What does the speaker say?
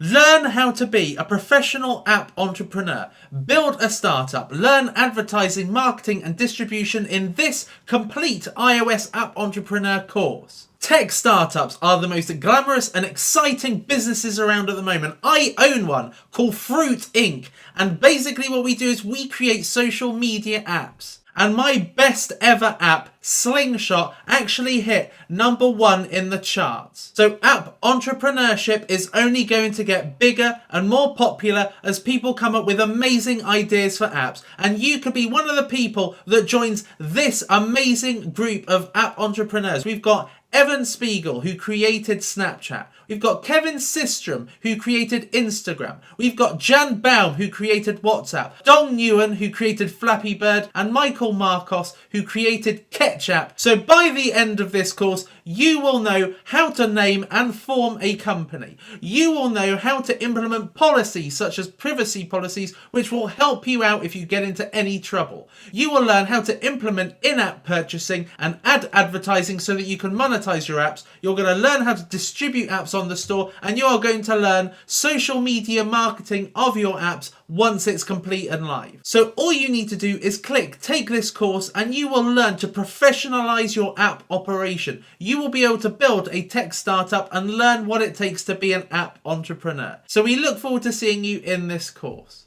Learn how to be a professional app entrepreneur. Build a startup. Learn advertising, marketing and distribution in this complete iOS app entrepreneur course. Tech startups are the most glamorous and exciting businesses around at the moment. I own one called Fruit Inc. And basically what we do is we create social media apps. And my best ever app, Slingshot, actually hit #1 in the charts. So app entrepreneurship is only going to get bigger and more popular as people come up with amazing ideas for apps. And you could be one of the people that joins this amazing group of app entrepreneurs. We've got Evan Spiegel, who created Snapchat. We've got Kevin Systrom, who created Instagram. We've got Jan Baum, who created WhatsApp. Dong Nguyen, who created Flappy Bird. And Michael Marcos, who created Ketchup. So by the end of this course, you will know how to name and form a company. You will know how to implement policies such as privacy policies, which will help you out if you get into any trouble. You will learn how to implement in-app purchasing and ad advertising so that you can monetize your apps. You're going to learn how to distribute apps on the store, and you are going to learn social media marketing of your apps once it's complete and live. So all you need to do is click take this course and you will learn to professionalize your app operation. You will be able to build a tech startup and learn what it takes to be an app entrepreneur. So we look forward to seeing you in this course.